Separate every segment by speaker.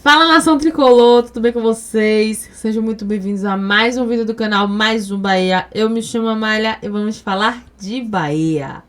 Speaker 1: Fala, nação tricolor, tudo bem com vocês? Sejam muito bem-vindos a mais um vídeo do canal, mais um Bahia. Eu me chamo Amália e vamos falar de Bahia.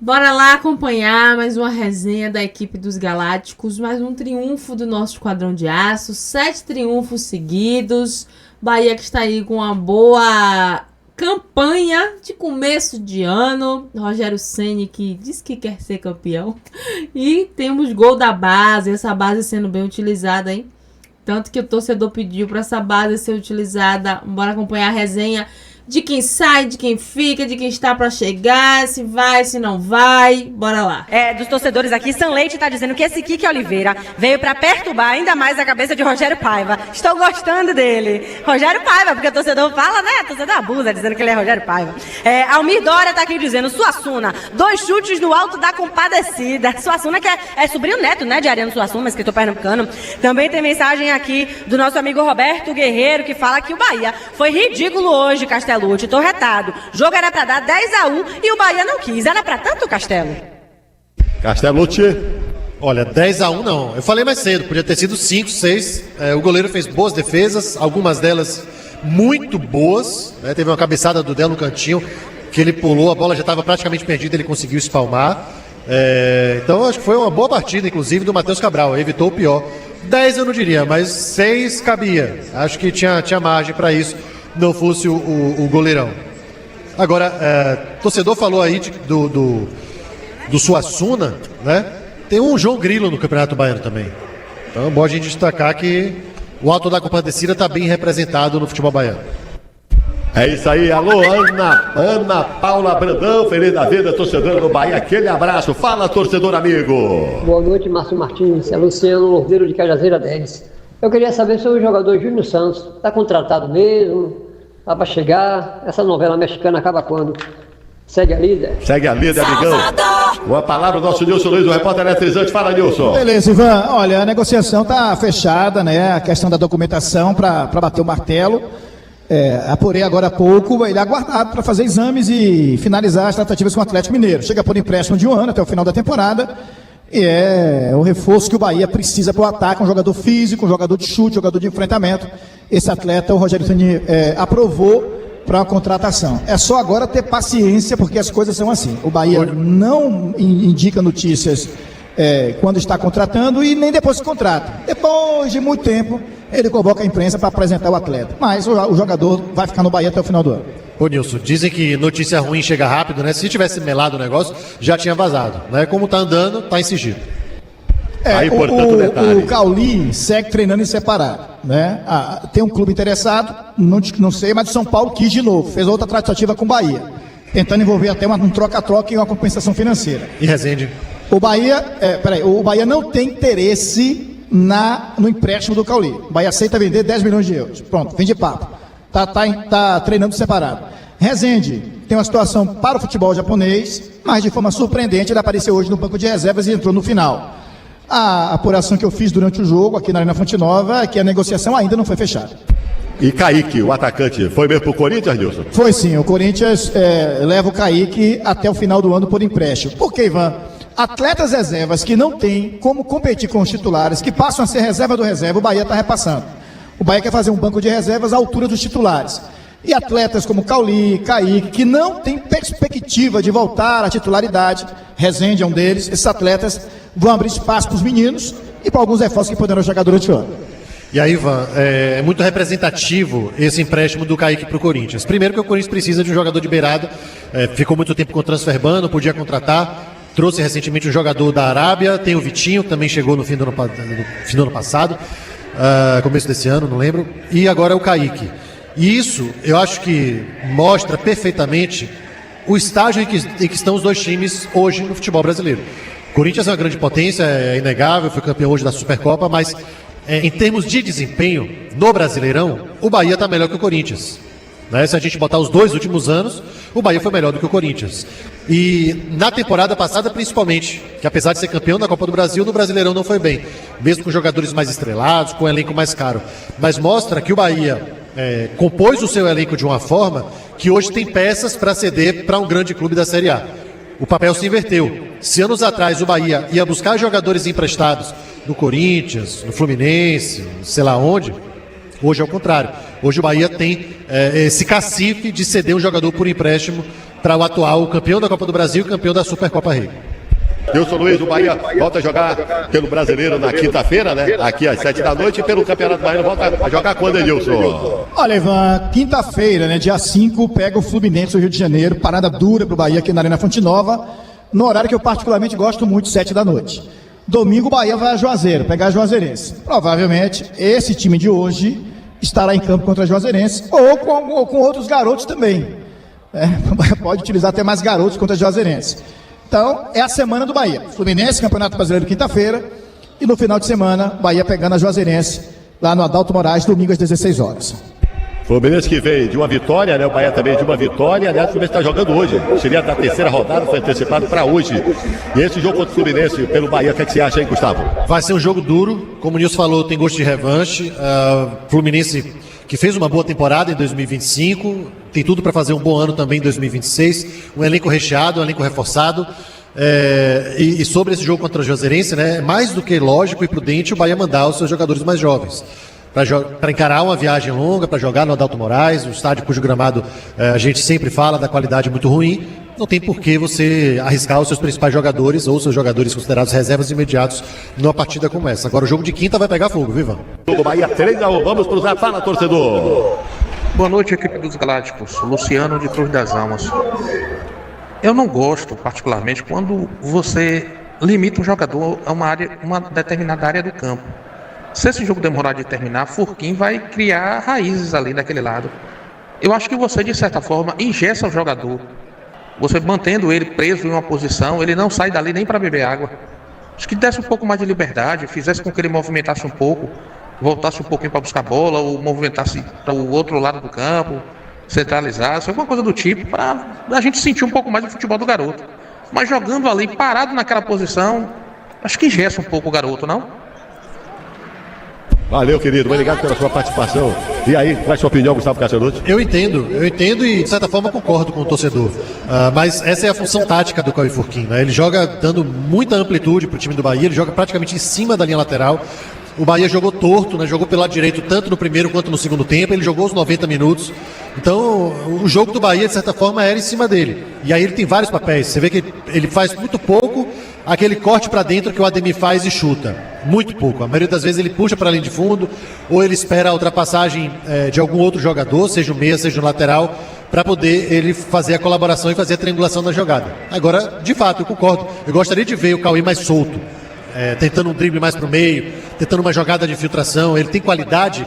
Speaker 1: Bora lá acompanhar mais uma resenha da equipe dos Galácticos, mais um triunfo do nosso Esquadrão de Aço, 7 triunfos seguidos, Bahia que está aí com uma boa campanha de começo de ano, Rogério Ceni que diz que quer ser campeão, e temos gol da base, essa base sendo bem utilizada, hein? Tanto que o torcedor pediu para essa base ser utilizada. Bora acompanhar a resenha de quem sai, de quem fica, de quem está para chegar, se vai, se não vai. Bora lá.
Speaker 2: Dos torcedores aqui, Sam Leite está dizendo que esse Kiki Oliveira veio para perturbar ainda mais a cabeça de Rogério Paiva. Estou gostando dele. Rogério Paiva, porque o torcedor fala, né? O torcedor abusa dizendo que ele é Rogério Paiva. Almir Dória está aqui dizendo, Suassuna, 2 chutes no alto da compadecida. Suassuna que é sobrinho neto, né, de Ariano Suassuna, escritor pernambucano. Também tem mensagem aqui do nosso amigo Roberto Guerreiro, que fala que o Bahia foi ridículo hoje, Castelo. Tô retado. O jogo era pra dar 10-1 e o Bahia não quis. Era pra tanto, Castelo?
Speaker 3: Castellucci. Olha, 10-1 não. Eu falei mais cedo, podia ter sido 5, 6. O goleiro fez boas defesas, algumas delas muito boas. Né? Teve uma cabeçada do Del no cantinho, que ele pulou, a bola já estava praticamente perdida, ele conseguiu espalmar. Então acho que foi uma boa partida, inclusive, do Matheus Cabral. Evitou o pior. 10 eu não diria, mas 6 cabia. Acho que tinha margem para isso. Não fosse o goleirão. Agora, torcedor falou aí do Suassuna, né? Tem um João Grilo no Campeonato Baiano também. Então é bom a gente destacar que o Alto da Compadecida está bem representado no futebol baiano.
Speaker 4: É isso aí, alô Ana Paula Brandão, feliz da vida, torcedora do Bahia, aquele abraço, fala torcedor amigo.
Speaker 5: Boa noite, Márcio Martins, é Luciano Lourdeiro de Cajazeira 10. Eu queria saber sobre o jogador Júnior Santos, está contratado mesmo? Tá para chegar? Essa novela mexicana acaba quando? Segue a líder.
Speaker 4: Segue a líder, amigão. Uma palavra do nosso Nilson Luiz, o repórter eletrizante. Fala, Nilson.
Speaker 6: Beleza, Ivan. Olha, a negociação tá fechada, né? A questão da documentação para bater o martelo. Apurei agora há pouco, ele é aguardado para fazer exames e finalizar as tratativas com o Atlético Mineiro. Chega por empréstimo de 1 ano até o final da temporada. E é o reforço que o Bahia precisa para o ataque, um jogador físico, um jogador de chute, um jogador de enfrentamento. Esse atleta, o Rogério Ceni aprovou para uma contratação. É só agora ter paciência, porque as coisas são assim. O Bahia não indica notícias quando está contratando e nem depois que contrata. Depois de muito tempo, ele convoca a imprensa para apresentar o atleta. Mas o jogador vai ficar no Bahia até o final do ano.
Speaker 3: Ô Nilson, dizem que notícia ruim chega rápido, né? Se tivesse melado o negócio, já tinha vazado, né? Como tá andando, tá em sigilo.
Speaker 4: Aí, portanto, detalhe.
Speaker 6: O Cauli segue treinando em separado, né? Tem um clube interessado, não sei, mas o São Paulo quis de novo, fez outra tratativa com o Bahia, tentando envolver até um troca-troca e uma compensação financeira.
Speaker 3: E Resende?
Speaker 6: O Bahia não tem interesse no empréstimo do Cauli. O Bahia aceita vender 10 milhões de euros. Pronto, fim de papo. Tá treinando separado. Resende tem uma situação para o futebol japonês, mas de forma surpreendente ele apareceu hoje no banco de reservas e entrou no final. A apuração que eu fiz durante o jogo aqui na Arena Fonte Nova é que a negociação ainda não foi fechada.
Speaker 4: E Kaique, o atacante, foi mesmo pro Corinthians, Nilson?
Speaker 6: Foi sim, o Corinthians leva o Kaique até o final do ano por empréstimo. Por que, Ivan? Atletas reservas que não têm como competir com os titulares, que passam a ser reserva do reserva, o Bahia está repassando. O Bahia quer fazer um banco de reservas à altura dos titulares. E atletas como Cauli, Kaique, que não têm perspectiva de voltar à titularidade, Resende é um deles, esses atletas vão abrir espaço para os meninos e para alguns reforços que poderão chegar durante o ano.
Speaker 3: E aí, Ivan, é muito representativo esse empréstimo do Kaique para o Corinthians. Primeiro que o Corinthians precisa de um jogador de beirada, ficou muito tempo com o transfer ban, não podia contratar. Trouxe recentemente um jogador da Arábia, tem o Vitinho, que também chegou no fim do ano passado, começo desse ano, não lembro, e agora é o Kaique. E isso, eu acho que mostra perfeitamente o estágio em que estão os dois times hoje no futebol brasileiro. O Corinthians é uma grande potência, é inegável, foi campeão hoje da Supercopa, mas em termos de desempenho no Brasileirão, o Bahia está melhor que o Corinthians. né? Se a gente botar os 2 últimos anos, o Bahia foi melhor do que o Corinthians. E na temporada passada, principalmente, que apesar de ser campeão da Copa do Brasil, no Brasileirão não foi bem. Mesmo com jogadores mais estrelados, com um elenco mais caro. Mas mostra que o Bahia compôs o seu elenco de uma forma que hoje tem peças para ceder para um grande clube da Série A. O papel se inverteu. Se anos atrás o Bahia ia buscar jogadores emprestados no Corinthians, no Fluminense, sei lá onde, hoje é o contrário. Hoje o Bahia tem esse cacife de ceder um jogador por empréstimo para o atual campeão da Copa do Brasil e campeão da Supercopa Rei.
Speaker 4: Wilson Luiz, o Bahia volta a jogar pelo Brasileiro na quinta-feira, né? Aqui às 7 da noite, e pelo Campeonato Baiano volta a jogar quando, Edilson?
Speaker 6: Olha, Ivan, quinta-feira, né, dia 5, pega o Fluminense do Rio de Janeiro, parada dura pro Bahia aqui na Arena Fonte Nova, no horário que eu particularmente gosto muito, 7 da noite. Domingo o Bahia vai a Juazeiro, pegar a Juazeirense. Provavelmente esse time de hoje estará em campo contra a Juazeirense ou com outros garotos também. Pode utilizar até mais garotos contra a Juazeirense. Então, é a semana do Bahia. Fluminense, Campeonato Brasileiro, quinta-feira. E no final de semana, Bahia pegando a Juazeirense, lá no Adalto Moraes, domingo às 16 horas.
Speaker 4: Fluminense que veio de uma vitória, né? O Bahia também de uma vitória. Aliás, o Fluminense está jogando hoje. Seria da terceira rodada, foi antecipado para hoje. E esse jogo contra o Fluminense pelo Bahia, o que você acha aí, Gustavo?
Speaker 3: Vai ser um jogo duro. Como o Nilson falou, tem gosto de revanche. Fluminense que fez uma boa temporada em 2025, tem tudo para fazer um bom ano também em 2026, um elenco recheado, um elenco reforçado, e sobre esse jogo contra o Juazeirense, né, é mais do que lógico e prudente o Bahia mandar os seus jogadores mais jovens, para encarar uma viagem longa, para jogar no Adalto Moraes, um estádio cujo gramado a gente sempre fala da qualidade muito ruim. Não tem por que você arriscar os seus principais jogadores ou seus jogadores considerados reservas imediatos numa partida como essa. Agora o jogo de quinta vai pegar fogo, viu, Ivan?
Speaker 4: O Bahia 3-1, vamos cruzar, fala, torcedor.
Speaker 7: Boa noite, equipe dos Galácticos. Luciano de Cruz das Almas. Eu não gosto, particularmente, quando você limita um jogador a uma determinada área do campo. Se esse jogo demorar de terminar, Furquim vai criar raízes ali daquele lado. Eu acho que você, de certa forma, engessa o jogador. Você mantendo ele preso em uma posição, ele não sai dali nem para beber água. Acho que desse um pouco mais de liberdade, fizesse com que ele movimentasse um pouco, voltasse um pouquinho para buscar bola, ou movimentasse para o outro lado do campo, centralizasse, alguma coisa do tipo, para a gente sentir um pouco mais do futebol do garoto. Mas jogando ali, parado naquela posição, acho que engessa um pouco o garoto, não?
Speaker 4: Valeu, querido. Obrigado pela sua participação. E aí, qual é a sua opinião, Gustavo Cassianucci?
Speaker 3: Eu entendo e de certa forma concordo com o torcedor. Mas essa é a função tática do Cauê Furquim, né? Ele joga dando muita amplitude para o time do Bahia, ele joga praticamente em cima da linha lateral. O Bahia jogou torto, né? Jogou pelo lado direito tanto no primeiro quanto no segundo tempo, ele jogou os 90 minutos. Então, o jogo do Bahia, de certa forma, era em cima dele. E aí ele tem vários papéis. Você vê que ele faz muito pouco aquele corte para dentro que o Ademir faz e chuta. Muito pouco. A maioria das vezes ele puxa para a linha de fundo ou ele espera a ultrapassagem de algum outro jogador, seja o meia, seja o lateral, para poder ele fazer a colaboração e fazer a triangulação na jogada. Agora, de fato, eu concordo. Eu gostaria de ver o Cauê mais solto. Tentando um drible mais para o meio, tentando uma jogada de infiltração. Ele tem qualidade.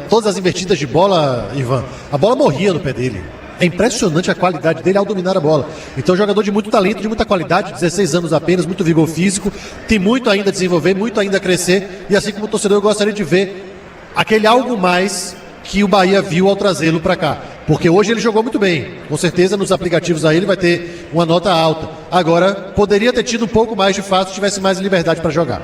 Speaker 3: Todas as invertidas de bola, Ivan, a bola morria no pé dele. É impressionante a qualidade dele ao dominar a bola. Então, jogador de muito talento, de muita qualidade, 16 anos apenas, muito vigor físico, tem muito ainda a desenvolver, muito ainda a crescer. E assim como torcedor, eu gostaria de ver aquele algo mais que o Bahia viu ao trazê-lo para cá. Porque hoje ele jogou muito bem. Com certeza nos aplicativos aí ele vai ter uma nota alta. Agora, poderia ter tido um pouco mais de fato se tivesse mais liberdade para jogar.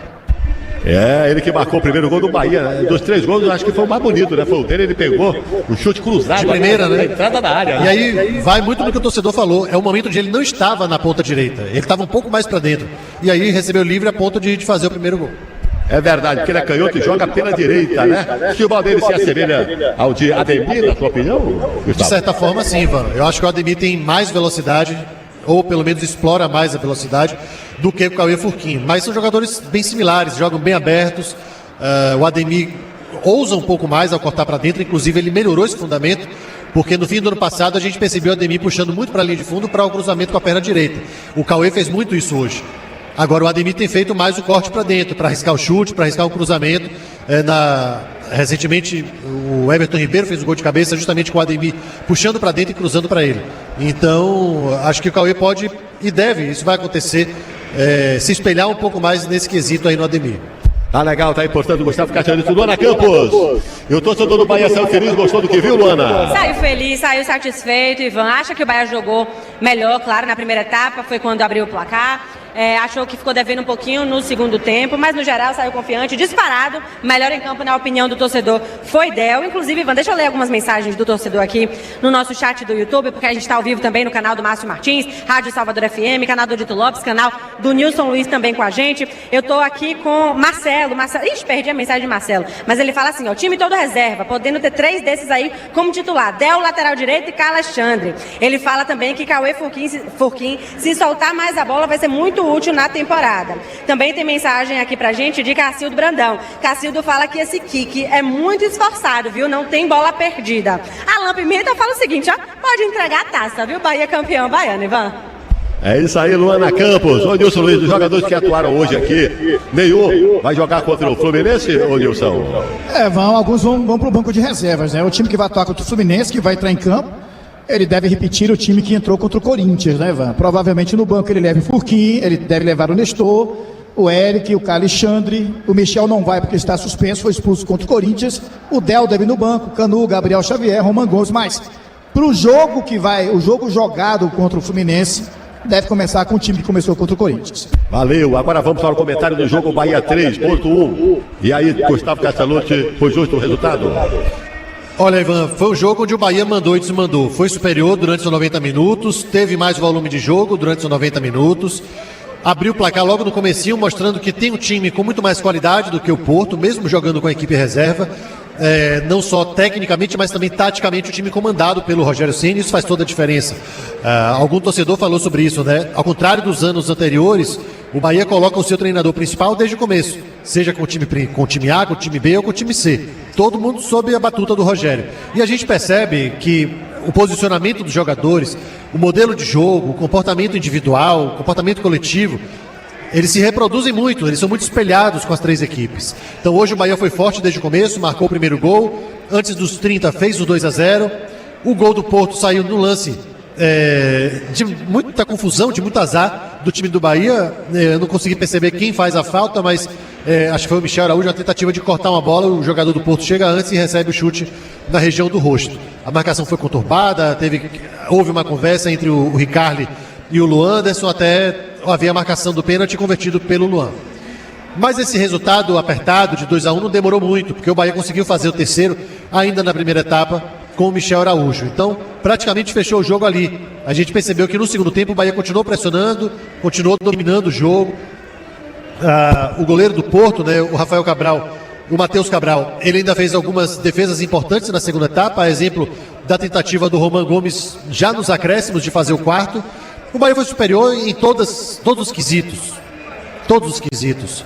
Speaker 4: Ele que marcou o primeiro gol do Bahia, né? Dos 3 gols, eu acho que foi o mais bonito, né? Foi o dele, ele pegou o chute cruzado
Speaker 3: de primeira, né?
Speaker 4: Na entrada da área.
Speaker 3: E aí vai muito no que o torcedor falou. É um momento onde ele não estava na ponta direita. Ele estava um pouco mais para dentro. E aí recebeu livre a ponto de fazer o primeiro gol.
Speaker 4: É verdade, porque ele é canhoto e joga pela direita, né? O futebol dele se assemelha ao de Ademir, na sua opinião, Gustavo?
Speaker 3: De certa forma, sim, Ivan. Eu acho que o Ademir tem mais velocidade, ou pelo menos explora mais a velocidade, do que o Cauê Furquim. Mas são jogadores bem similares, jogam bem abertos. O Ademir ousa um pouco mais ao cortar para dentro, inclusive ele melhorou esse fundamento, porque no fim do ano passado a gente percebeu o Ademir puxando muito para a linha de fundo para o cruzamento com a perna direita. O Cauê fez muito isso hoje. Agora o Ademir tem feito mais o corte para dentro, para arriscar o chute, para arriscar o cruzamento. Recentemente o Everton Ribeiro fez um gol de cabeça justamente com o Ademir puxando para dentro e cruzando para ele. Então acho que o Cauê pode e deve, isso vai acontecer, se espelhar um pouco mais nesse quesito aí no Ademir.
Speaker 4: Tá legal, tá importando o Gustavo Castanito. Luana Campos. E o torcedor do Bahia saiu feliz, gostou do que viu, Luana?
Speaker 2: Saiu feliz, saiu satisfeito, Ivan. Acha que o Bahia jogou melhor, claro, na primeira etapa, foi quando abriu o placar. Achou que ficou devendo um pouquinho no segundo tempo, mas no geral saiu confiante, disparado. Melhor em campo, na opinião do torcedor, foi Del. Inclusive, Ivan, deixa eu ler algumas mensagens do torcedor aqui no nosso chat do YouTube, porque a gente está ao vivo também no canal do Márcio Martins, Rádio Salvador FM, canal do Dito Lopes, canal do Nilson Luiz também com a gente. Eu tô aqui com Marcelo. Ixi, perdi a mensagem de Marcelo. Mas ele fala assim, ó, time todo reserva, podendo ter 3 desses aí como titular. Del, lateral direito, e Carlos Alexandre. Ele fala também que Cauê Furquim, se soltar mais a bola, vai ser muito útil na temporada. Também tem mensagem aqui pra gente de Cacildo Brandão. Cacildo fala que esse Kiki é muito esforçado, viu? Não tem bola perdida. Alan Pimenta fala o seguinte, ó, pode entregar a taça, viu? Bahia campeão baiano, Ivan.
Speaker 4: É isso aí, Luana Campos. Ô, Nilson Luiz, os jogadores que atuaram hoje aqui, nenhum vai jogar contra o Fluminense, ô Nilson?
Speaker 6: Alguns vão pro banco de reservas, né? O time que vai atuar contra o Fluminense, que vai entrar em campo, ele deve repetir o time que entrou contra o Corinthians, né, Ivan? Provavelmente no banco ele leva o Furquim, ele deve levar o Nestor, o Eric, o Carlos Alexandre, o Michel não vai porque está suspenso, foi expulso contra o Corinthians, o Del deve ir no banco, Canu, Gabriel Xavier, Roman Gomes, mas pro jogo o jogo jogado contra o Fluminense, deve começar com o time que começou contra o Corinthians.
Speaker 4: Valeu, agora vamos para o comentário do jogo Bahia 3.1. E aí, Gustavo Castellucci, foi justo o resultado?
Speaker 3: Olha, Ivan, foi um jogo onde o Bahia mandou e desmandou. Foi superior durante os 90 minutos, teve mais volume de jogo durante os 90 minutos, abriu o placar logo no comecinho, mostrando que tem um time com muito mais qualidade do que o Porto, mesmo jogando com a equipe reserva. Não só tecnicamente, mas também taticamente o time comandado pelo Rogério Ceni, isso faz toda a diferença. Algum torcedor falou sobre isso, né? Ao contrário dos anos anteriores, o Bahia coloca o seu treinador principal desde o começo, seja com o time A, com o time B ou com o time C. Todo mundo sob a batuta do Rogério. E a gente percebe que o posicionamento dos jogadores, o modelo de jogo, o comportamento individual, o comportamento coletivo, eles se reproduzem muito, eles são muito espelhados com as 3 equipes. Então hoje o Bahia foi forte desde o começo, marcou o primeiro gol, antes dos 30 fez o 2-0. O gol do Porto saiu no lance de muita confusão, de muito azar do time do Bahia. Eu não consegui perceber quem faz a falta, mas acho que foi o Michel Araújo, a tentativa de cortar uma bola, o jogador do Porto chega antes e recebe o chute na região do rosto. A marcação foi conturbada, houve uma conversa entre o Ricarli e o Luan Anderson, até havia a marcação do pênalti convertido pelo Luan. Mas esse resultado apertado de 2-1 não demorou muito, porque o Bahia conseguiu fazer o terceiro ainda na primeira etapa com o Michel Araújo. Então, praticamente fechou o jogo ali. A gente percebeu que no segundo tempo o Bahia continuou pressionando, continuou dominando o jogo. O goleiro do Porto, né, o Rafael Cabral, o Matheus Cabral, ele ainda fez algumas defesas importantes na segunda etapa, a exemplo da tentativa do Roman Gomes já nos acréscimos de fazer o quarto. O Bahia foi superior em todos os quesitos. Todos os quesitos.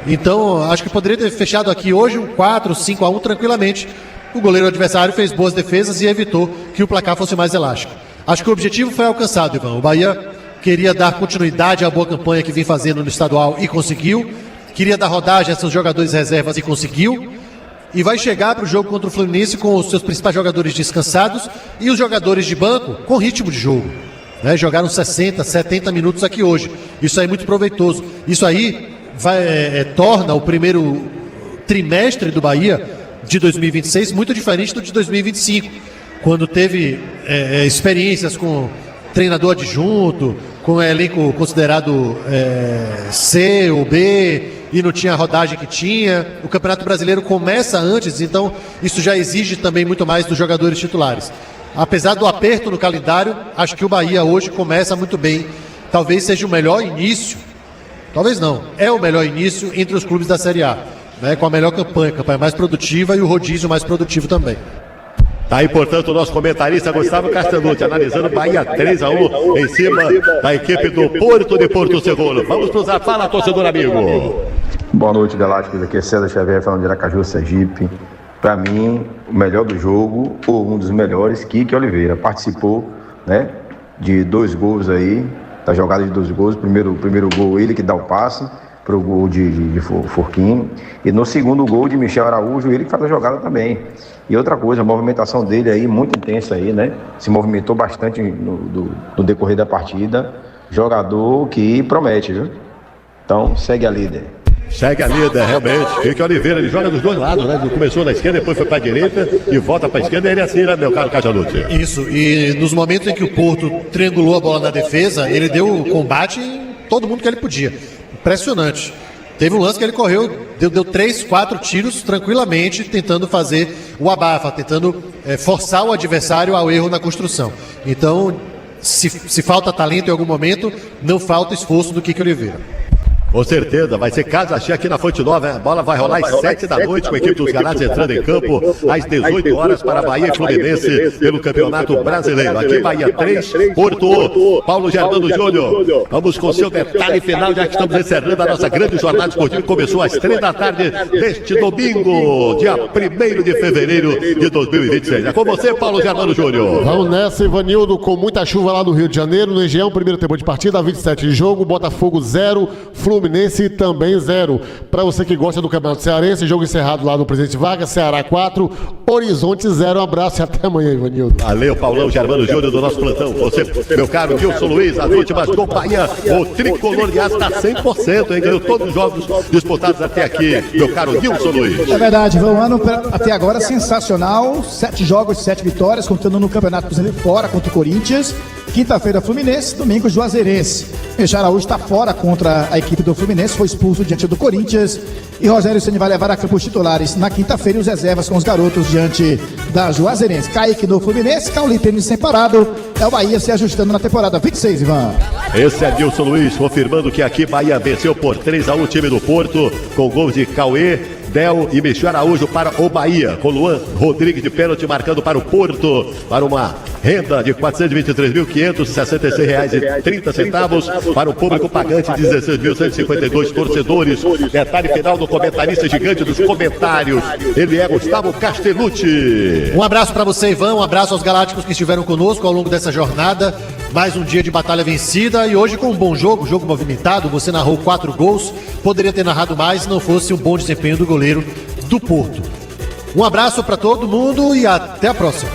Speaker 3: Então, acho que poderia ter fechado aqui hoje um 4-5-1 tranquilamente. O goleiro adversário fez boas defesas e evitou que o placar fosse mais elástico. Acho que o objetivo foi alcançado, Ivan. O Bahia queria dar continuidade à boa campanha que vem fazendo no estadual e conseguiu. Queria dar rodagem a seus jogadores reservas e conseguiu. E vai chegar para o jogo contra o Fluminense com os seus principais jogadores descansados e os jogadores de banco com ritmo de jogo. Jogaram 60, 70 minutos aqui hoje. Isso aí é muito proveitoso. Isso aí torna o primeiro trimestre do Bahia de 2026 muito diferente do de 2025, quando teve experiências com treinador adjunto, com elenco considerado C ou B e não tinha a rodagem que tinha. O Campeonato Brasileiro começa antes, então isso já exige também muito mais dos jogadores titulares. Apesar do aperto no calendário, acho que o Bahia hoje começa muito bem. Talvez seja o melhor início, talvez não, é o melhor início entre os clubes da Série A, com a melhor campanha mais produtiva e o rodízio mais produtivo também.
Speaker 4: Tá aí, portanto, o nosso comentarista Gustavo Castellucci, analisando Bahia 3-1 em cima da equipe do Porto de Porto Seguro. Vamos pro Zé, fala, torcedor amigo.
Speaker 8: Boa noite, Galácticos. Aqui é César Xavier falando de Aracaju, Sergipe. Para mim, o melhor do jogo, ou um dos melhores, Kiki Oliveira. Participou, de 2 gols aí, da jogada de 2 gols. Primeiro gol, ele que dá o passe para o gol de Furquim. E no segundo gol de Michel Araújo, ele que faz a jogada também. E outra coisa, a movimentação dele aí, muito intensa aí, Se movimentou bastante no decorrer da partida. Jogador que promete, viu? Então, segue a líder.
Speaker 4: Segue a líder, realmente. Kiko Oliveira, ele joga dos dois lados, né? Ele começou na esquerda, depois foi pra direita e volta pra esquerda. Ele é assim, né, meu caro Cajalute?
Speaker 3: Isso, e nos momentos em que o Porto triangulou a bola na defesa, ele deu combate em todo mundo que ele podia. Impressionante. Teve um lance que ele correu, deu 3, 4 tiros tranquilamente, tentando fazer o abafa, tentando forçar o adversário ao erro na construção. Então, se falta talento em algum momento, não falta esforço do Kiko Oliveira.
Speaker 4: Com certeza, vai ser casa cheia aqui na Fonte Nova. A bola vai rolar às 7 da noite com a equipe dos Galatas entrando em campo às 18 horas para Bahia e Fluminense pelo Campeonato Brasileiro. Aqui Bahia 3, Porto 1. Paulo Germano Júnior, vamos com seu detalhe final, já que estamos encerrando a nossa grande jornada esportiva que começou às 3 da tarde deste domingo, dia 1º de fevereiro de 2026. É com você, Paulo Germano Júnior.
Speaker 9: Vamos nessa, Ivanildo, com muita chuva lá no Rio de Janeiro, no Engenhão, primeiro tempo de partida, 27 de jogo, Botafogo 0, Fluminense também 0. Para você que gosta do Campeonato Cearense, jogo encerrado lá no Presidente Vargas, Ceará 4, Horizonte 0. Um abraço e até amanhã, Ivanildo.
Speaker 4: Valeu, Paulão Germano Júnior do nosso plantão. Você, meu caro Nilson Luiz, as últimas do Bahia. O tricolor de aço está 100%, hein? Ganhou todos os jogos disputados até aqui, meu caro Nilson Luiz.
Speaker 6: É verdade, foi um ano até agora sensacional. 7 jogos, 7 vitórias, contando no Campeonato Brasileiro fora contra o Corinthians. Quinta-feira, Fluminense, domingo, Juazeirense. Michel Araújo está fora contra a equipe do Fluminense, foi expulso diante do Corinthians. E Rogério Ceni vai levar a campo os titulares na quinta-feira e os reservas com os garotos diante da Juazeirense. Kaique no Fluminense, Cauli tênis sem parado. É o Bahia se ajustando na temporada 26, Ivan.
Speaker 4: Esse é Nilson Luiz, confirmando que aqui Bahia venceu por 3-1 o time do Porto, com gols de Cauê, Del e Michel Araújo para o Bahia, com Luan Rodrigues de pênalti marcando para o Porto, para uma renda de R$ 423.566,30 para o público pagante, 16.152 torcedores. Detalhe final do comentarista gigante dos comentários, ele é Gustavo Castellucci.
Speaker 3: Um abraço para você, Ivan, um abraço aos galácticos que estiveram conosco ao longo dessa jornada. Mais um dia de batalha vencida e hoje com um bom jogo movimentado. Você narrou 4 gols, poderia ter narrado mais se não fosse um bom desempenho do goleiro do Porto. Um abraço para todo mundo e até a próxima.